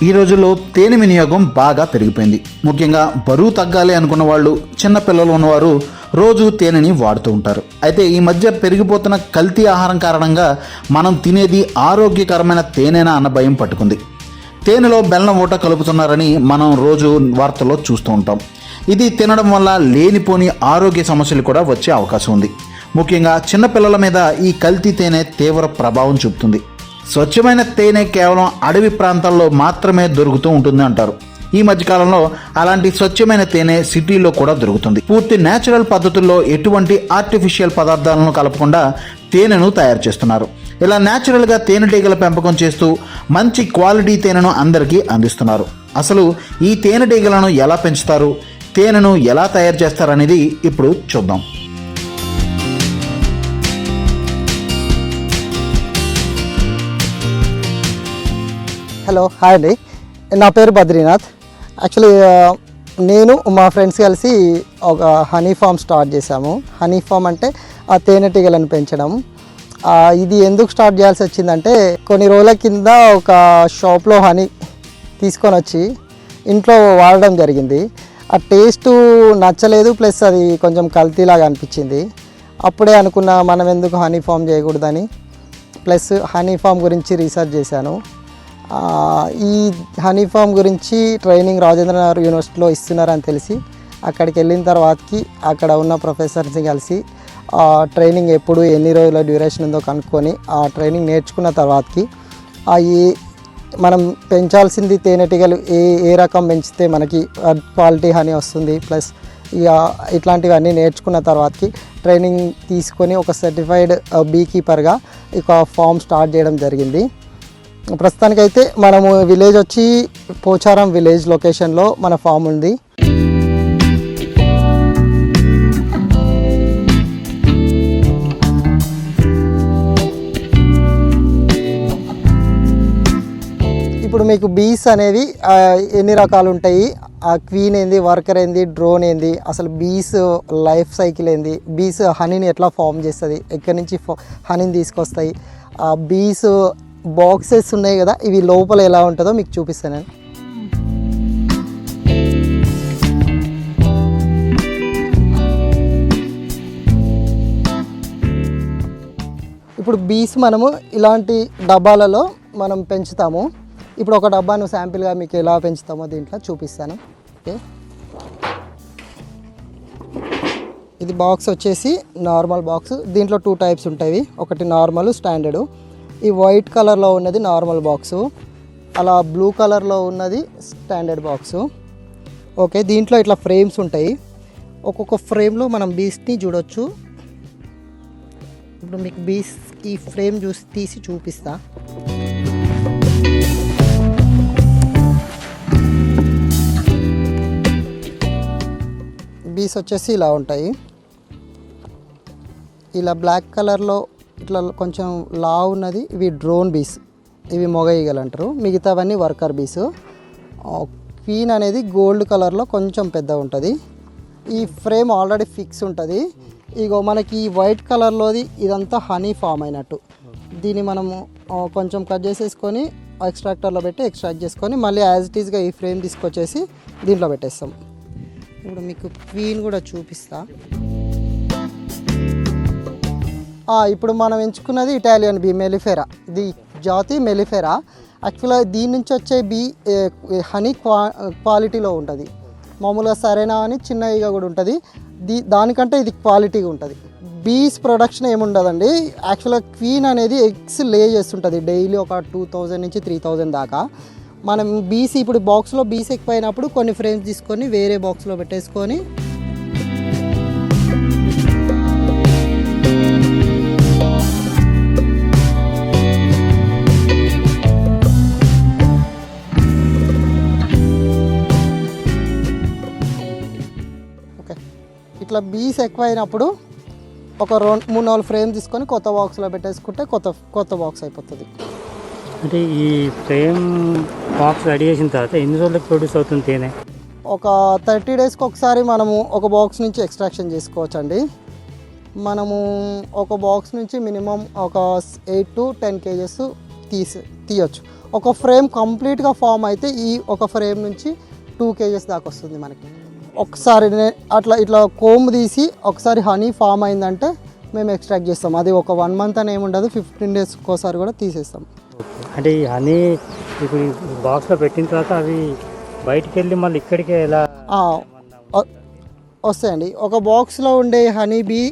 ఈ రోజుల్లో తేనె వినియోగం బాగా పెరిగిపోయింది. ముఖ్యంగా బరువు తగ్గాలి అనుకున్న వాళ్ళు, చిన్నపిల్లలు ఉన్నవారు రోజు తేనెని వాడుతూ ఉంటారు. అయితే ఈ మధ్య పెరిగిపోతున్న కల్తీ ఆహారం కారణంగా మనం తినేది ఆరోగ్యకరమైన తేనెనా అన్న భయం పట్టుకుంది. తేనెలో బెల్లం ఊట కలుపుతున్నారని మనం రోజు వార్తల్లో చూస్తూ ఉంటాం. ఇది తినడం వల్ల లేనిపోని ఆరోగ్య సమస్యలు కూడా వచ్చే అవకాశం ఉంది. ముఖ్యంగా చిన్నపిల్లల మీద ఈ కల్తీ తేనె తీవ్ర ప్రభావం చూపుతుంది. స్వచ్ఛమైన తేనె కేవలం అడవి ప్రాంతాల్లో మాత్రమే దొరుకుతూ ఉంటుంది అంటారు. ఈ మధ్యకాలంలో అలాంటి స్వచ్ఛమైన తేనె సిటీలో కూడా దొరుకుతుంది. పూర్తి న్యాచురల్ పద్ధతుల్లో ఎటువంటి ఆర్టిఫిషియల్ పదార్థాలను కలపకుండా తేనెను తయారు చేస్తున్నారు. ఇలా న్యాచురల్గా తేనెటీగల పెంపకం చేస్తూ మంచి క్వాలిటీ తేనెను అందరికీ అందిస్తున్నారు. అసలు ఈ తేనెటీగలను ఎలా పెంచుతారు, తేనెను ఎలా తయారు చేస్తారనేది ఇప్పుడు చూద్దాం. హలో, హాయ్ అండి. నా పేరు బద్రీనాథ్. యాక్చువల్లీ నేను మా ఫ్రెండ్స్ కలిసి ఒక హనీ ఫామ్ స్టార్ట్ చేశాము. హనీ ఫామ్ అంటే ఆ తేనెటీగలను పెంచడం. ఇది ఎందుకు స్టార్ట్ చేయాల్సి వచ్చిందంటే, కొన్ని రోజుల కింద ఒక షాప్లో హనీ తీసుకొని వచ్చి ఇంట్లో వాడడం జరిగింది. ఆ టేస్ట్ నచ్చలేదు, ప్లస్ అది కొంచెం కల్తీలాగా అనిపించింది. అప్పుడే అనుకున్నా మనం ఎందుకు హనీ ఫామ్ చేయకూడదని. ప్లస్ హనీ ఫామ్ గురించి రీసెర్చ్ చేశాను. ఈ హనీ ఫామ్ గురించి ట్రైనింగ్ రాజేంద్రనగర్ యూనివర్సిటీలో ఇస్తున్నారని తెలిసి అక్కడికి వెళ్ళిన తర్వాతకి అక్కడ ఉన్న ప్రొఫెసర్స్ని కలిసి ట్రైనింగ్ ఎప్పుడు ఎన్ని రోజుల డ్యూరేషన్ ఉందో కనుక్కొని ఆ ట్రైనింగ్ నేర్చుకున్న తర్వాతకి ఈ మనం పెంచాల్సింది తేనెటీగలు ఏ రకం పెంచితే మనకి క్వాలిటీ హనీ వస్తుంది, ప్లస్ ఇక ఇట్లాంటివన్నీ నేర్చుకున్న తర్వాతకి ట్రైనింగ్ తీసుకొని ఒక సర్టిఫైడ్ బీ కీపర్గా ఇక ఫామ్ స్టార్ట్ చేయడం జరిగింది. ప్రస్తుతానికైతే మనము విలేజ్ వచ్చి పోచారం విలేజ్ లొకేషన్లో మన ఫామ్ ఉంది. ఇప్పుడు మీకు బీస్ అనేవి ఎన్ని రకాలు ఉంటాయి, ఆ క్వీన్ ఏంది, వర్కర్ ఏంది, డ్రోన్ ఏంది, అసలు బీస్ లైఫ్ సైకిల్ ఏంది, బీస్ హనీని ఎట్లా ఫామ్ చేస్తుంది, ఎక్కడి నుంచి హనీని తీసుకొస్తాయి, ఆ బీస్ బాక్సెస్ ఉన్నాయి కదా, ఇవి లోపల ఎలా ఉంటుందో మీకు చూపిస్తాను నేను. ఇప్పుడు బీస్ మనము ఇలాంటి డబ్బాలలో మనం పెంచుతాము. ఇప్పుడు ఒక డబ్బాను శాంపిల్గా మీకు ఎలా పెంచుతామో దీంట్లో చూపిస్తాను. ఓకే, ఇది బాక్స్ వచ్చేసి నార్మల్ బాక్స్. దీంట్లో 2 టైప్స్ ఉంటాయి, ఒకటి నార్మల్, స్టాండర్డు. ఈ వైట్ కలర్లో ఉన్నది నార్మల్ బాక్సు, అలా బ్లూ కలర్లో ఉన్నది స్టాండర్డ్ బాక్సు. ఓకే, దీంట్లో ఇట్లా ఫ్రేమ్స్ ఉంటాయి. ఒక్కొక్క ఫ్రేమ్లో మనం బీస్ని చూడొచ్చు. ఇప్పుడు మీకు బీస్ ఈ ఫ్రేమ్ తీసి చూపిస్తా. బీస్ వచ్చేసి ఇలా ఉంటాయి. ఇలా బ్లాక్ కలర్లో ఇట్లా కొంచెం లా ఉన్నది ఇవి డ్రోన్ బీస్, ఇవి మొగ ఈగలు అంటారు. మిగతావన్నీ వర్కర్ బీస్. క్వీన్ అనేది గోల్డ్ కలర్లో కొంచెం పెద్ద ఉంటుంది. ఈ ఫ్రేమ్ ఆల్రెడీ ఫిక్స్ ఉంటుంది. ఇగో మనకి ఈ వైట్ కలర్లోది ఇదంతా హనీ ఫామ్ అయినట్టు. దీన్ని మనము కొంచెం కట్ చేసేసుకొని ఎక్స్ట్రాక్టర్లో పెట్టి ఎక్స్ట్రాక్ట్ చేసుకొని మళ్ళీ యాజ్ ఇట్ ఈస్గా ఈ ఫ్రేమ్ తీసుకొచ్చేసి దీంట్లో పెట్టేస్తాం. ఇప్పుడు మీకు క్వీన్ కూడా చూపిస్తా. ఇప్పుడు మనం ఎంచుకున్నది ఇటాలియన్ బీ, మెలిఫెరా. ఇది జాతి మెలిఫెరా. యాక్చువల్గా దీని నుంచి వచ్చే బీ హనీ క్వాలిటీలో ఉంటుంది. మామూలుగా సరేనా అని చిన్న ఈగ కూడా ఉంటుంది. దానికంటే ఇది క్వాలిటీగా ఉంటుంది. బీస్ ప్రొడక్షన్ ఏముండదండి. యాక్చువల్గా క్వీన్ అనేది ఎగ్స్ లే చేస్తుంటుంది డైలీ ఒక 2000 నుంచి 3000 దాకా. మనం బీస్ ఇప్పుడు బాక్స్లో బీస్ ఎక్కువైనప్పుడు కొన్ని ఫ్రేమ్స్ తీసుకొని వేరే బాక్స్లో పెట్టేసుకొని ఇట్లా బీస్ ఎక్కువైనప్పుడు ఒక 2-3-4 ఫ్రేమ్ తీసుకొని కొత్త బాక్స్లో పెట్టేసుకుంటే కొత్త బాక్స్ అయిపోతుంది. అంటే ఈ ఫ్రేమ్ బాక్స్ రెడీ చేసిన తర్వాత ఎన్ని రోజులకు ప్రొడ్యూస్ అవుతుంది తేనె? ఒక 30 డేస్కి ఒకసారి మనము ఒక బాక్స్ నుంచి ఎక్స్ట్రాక్షన్ చేసుకోవచ్చండి. మనము ఒక బాక్స్ నుంచి మినిమం ఒక 8 to 10 kgs తీయచ్చు. ఒక ఫ్రేమ్ కంప్లీట్గా ఫామ్ అయితే ఈ ఒక ఫ్రేమ్ నుంచి 2 kgs దాకా వస్తుంది మనకి. ఒకసారి అట్లా ఇట్లా కోమ్ తీసి ఒకసారి హనీ ఫామ్ అయిందంటే మేము ఎక్స్ట్రాక్ట్ చేస్తాం. అది ఒక 1 month అని ఏముండదు, 15 days ఒకసారి కూడా తీసేస్తాం. అంటే ఈ హనీ ఇప్పుడు బాక్స్లో పెట్టిన తర్వాత అవి బయటికి వెళ్ళి మళ్ళీ ఇక్కడికే ఎలా వస్తాయండి? ఒక బాక్స్లో ఉండే హనీ బీ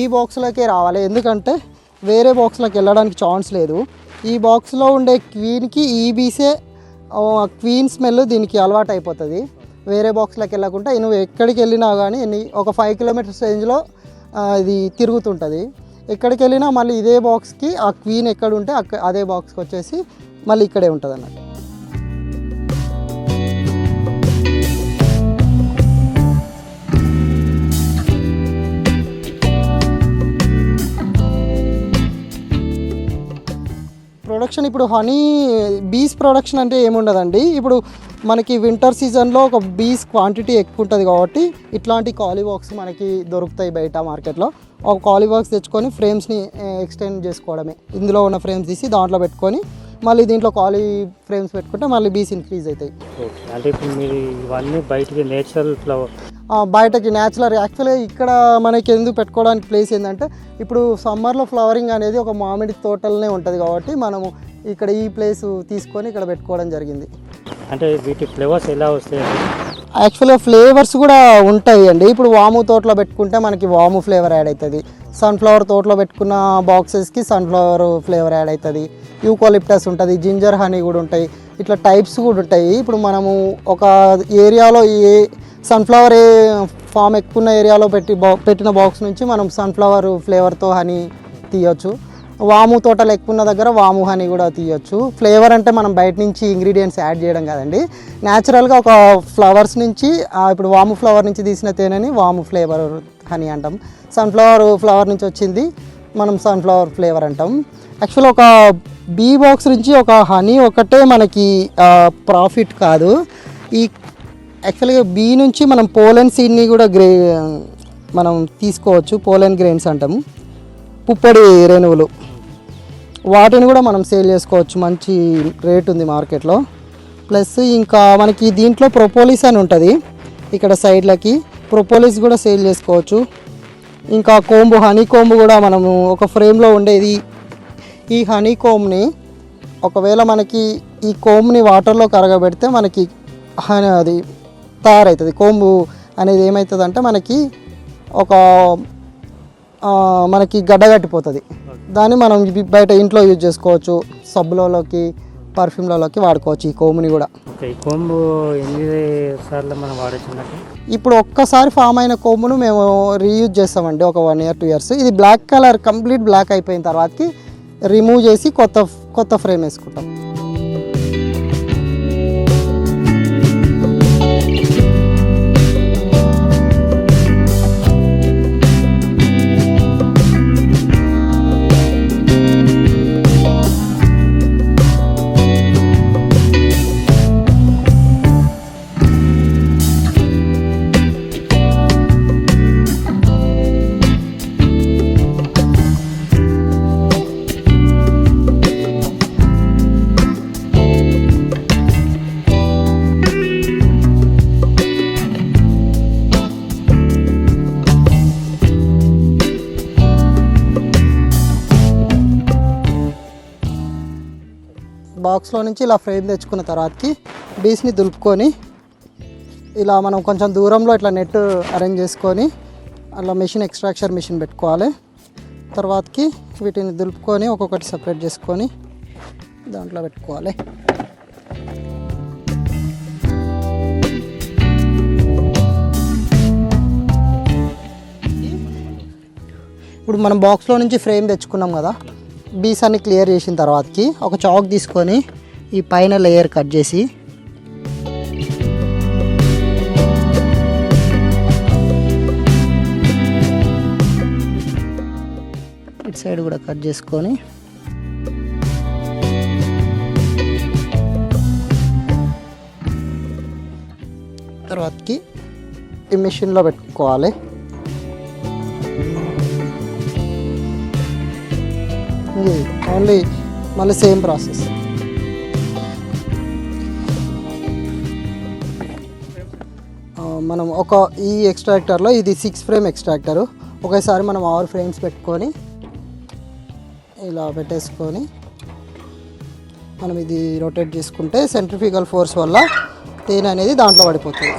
ఈ బాక్స్లోకే రావాలి, ఎందుకంటే వేరే బాక్స్లోకి వెళ్ళడానికి ఛాన్స్ లేదు. ఈ బాక్స్లో ఉండే క్వీన్కి ఈ బీసే క్వీన్ స్మెల్ దీనికి అలవాటు అయిపోతుంది. వేరే బాక్స్లోకి వెళ్ళకుండా నువ్వు ఎక్కడికి వెళ్ళినా కానీ ఒక 5 kilometers రేంజ్లో ఇది తిరుగుతుంటుంది. ఎక్కడికి వెళ్ళినా మళ్ళీ ఇదే బాక్స్కి ఆ క్వీన్ ఎక్కడ ఉంటే అదే బాక్స్కి వచ్చేసి మళ్ళీ ఇక్కడే ఉంటుంది అన్నట్టు. ప్రొడక్షన్ ఇప్పుడు హనీ బీస్ ప్రొడక్షన్ అంటే ఏముండదండి. ఇప్పుడు మనకి వింటర్ సీజన్లో ఒక బీస్ క్వాంటిటీ ఎక్కువ ఉంటుంది కాబట్టి ఇట్లాంటి కాలీబాక్స్ మనకి దొరుకుతాయి బయట మార్కెట్లో. ఒక కాలీబాక్స్ తెచ్చుకొని ఫ్రేమ్స్ని ఎక్స్టెండ్ చేసుకోవడమే. ఇందులో ఉన్న ఫ్రేమ్స్ తీసి దాంట్లో పెట్టుకొని మళ్ళీ దీంట్లో కాలీ ఫ్రేమ్స్ పెట్టుకుంటే మళ్ళీ బీస్ ఇంక్రీజ్ అవుతాయి. అంటే ఇప్పుడు మీరు ఇవన్నీ బయటికి నేచురల్ ఫ్లవర్ బయటకి న్యాచురల్. యాక్చువల్గా ఇక్కడ మనకి ఎందుకు పెట్టుకోవడానికి ప్లేస్ ఏంటంటే ఇప్పుడు సమ్మర్లో ఫ్లవరింగ్ అనేది ఒక మామిడి తోటలనే ఉంటుంది కాబట్టి మనము ఇక్కడ ఈ ప్లేస్ తీసుకొని ఇక్కడ పెట్టుకోవడం జరిగింది. అంటే వీటి ఫ్లేవర్స్ ఎలా వస్తాయి? యాక్చువల్గా ఫ్లేవర్స్ కూడా ఉంటాయి అండి. ఇప్పుడు వాము తోటలో పెట్టుకుంటే మనకి వాము ఫ్లేవర్ యాడ్ అవుతుంది. సన్ఫ్లవర్ తోటలో పెట్టుకున్న బాక్సెస్కి సన్ఫ్లవర్ ఫ్లేవర్ యాడ్ అవుతుంది. యూకాలిప్టస్ ఉంటుంది, జింజర్ హనీ కూడా ఉంటాయి. ఇట్లా టైప్స్ కూడా ఉంటాయి. ఇప్పుడు మనము ఒక ఏరియాలో సన్ఫ్లవర్ ఫామ్ ఎక్కువ ఉన్న ఏరియాలో పెట్టిన బాక్స్ నుంచి మనం సన్ఫ్లవర్ ఫ్లేవర్తో హనీ తీయొచ్చు. వాము తోటలు ఎక్కువ ఉన్న దగ్గర వాము హనీ కూడా తీయొచ్చు. ఫ్లేవర్ అంటే మనం బయట నుంచి ఇంగ్రీడియంట్స్ యాడ్ చేయడం కాదండి, న్యాచురల్గా ఒక ఫ్లవర్స్ నుంచి ఇప్పుడు వాము ఫ్లవర్ నుంచి తీసిన తేనెని వాము ఫ్లేవర్ హనీ అంటాం. సన్ఫ్లవర్ ఫ్లవర్ నుంచి వచ్చింది మనం సన్ఫ్లవర్ ఫ్లేవర్ అంటాం. యాక్చువల్గా ఒక బీ బాక్స్ నుంచి ఒక హనీ ఒకటే మనకి ప్రాఫిట్ కాదు. ఈ యాక్చువల్గా బీ నుంచి మనం పోలెన్ సీడ్ని కూడా మనం తీసుకోవచ్చు. పోలెన్ గ్రెయిన్స్ అంటాము, పుప్పొడి రేణువులు, వాటిని కూడా మనం సేల్ చేసుకోవచ్చు. మంచి రేట్ ఉంది మార్కెట్లో. ప్లస్ ఇంకా మనకి దీంట్లో ప్రొపోలిస్ అని ఉంటుంది, ఇక్కడ సైడ్లకి ప్రొపోలిస్ కూడా సేల్ చేసుకోవచ్చు. ఇంకా కోంబు, హనీ కోంబు కూడా మనము ఒక ఫ్రేమ్లో ఉండేది. ఈ హనీ కోమ్ని ఒకవేళ మనకి ఈ కోమ్ని వాటర్లో కరగబెడితే మనకి అది తయారవుతుంది. కోంబు అనేది ఏమవుతుంది అంటే మనకి గడ్డగట్టిపోతుంది. దాన్ని మనం బయట ఇంట్లో యూజ్ చేసుకోవచ్చు, సబ్బులలోకి పర్ఫ్యూమ్లలోకి వాడుకోవచ్చు ఈ కోమ్ని కూడా. ఈ కోంబు ఎన్ని సార్లు మనం వాడచ్చు? ఇప్పుడు ఒక్కసారి ఫామ్ అయిన కోంబును మేము రీయూజ్ చేస్తామండి ఒక 1 year 2 years. ఇది బ్లాక్ కలర్ కంప్లీట్ బ్లాక్ అయిపోయిన తర్వాతకి రిమూవ్ చేసి కొత్త ఫ్రేమ్ వేసుకుంటాం. బాక్స్లో నుంచి ఇలా ఫ్రేమ్ తెచ్చుకున్న తర్వాతకి బీస్ని దులుపుకొని ఇలా మనం కొంచెం దూరంలో ఇట్లా నెట్ అరేంజ్ చేసుకొని అలా మెషిన్ ఎక్స్ట్రాక్షన్ మెషిన్ పెట్టుకోవాలి. తర్వాతకి వీటిని దులుపుకొని ఒక్కొక్కటి సపరేట్ చేసుకొని దాంట్లో పెట్టుకోవాలి. ఇప్పుడు మనం బాక్స్లో నుంచి ఫ్రేమ్ తెచ్చుకున్నాం కదా, బీస్ అన్ని క్లియర్ చేసిన తర్వాతకి ఒక చాక్ తీసుకొని ఈ పైన లేయర్ కట్ చేసి ఇటు సైడ్ కూడా కట్ చేసుకొని తర్వాతకి ఈ మిషన్లో పెట్టుకోవాలి. ఓన్లీ మళ్ళీ సేమ్ ప్రాసెస్. మనం ఈ ఎక్స్ట్రాక్టర్లో ఇది 6 ఫ్రేమ్ ఎక్స్ట్రాక్టరు. ఒకేసారి మనం 6 ఫ్రేమ్స్ పెట్టుకొని ఇలా పెట్టేసుకొని మనం ఇది రొటేట్ చేసుకుంటే సెంట్రిఫ్యూగల్ ఫోర్స్ వల్ల తేనె అనేది దాంట్లో పడిపోతుంది.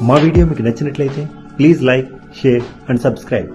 మా వీడియో మీకు నచ్చినట్లయితే please like, share and subscribe.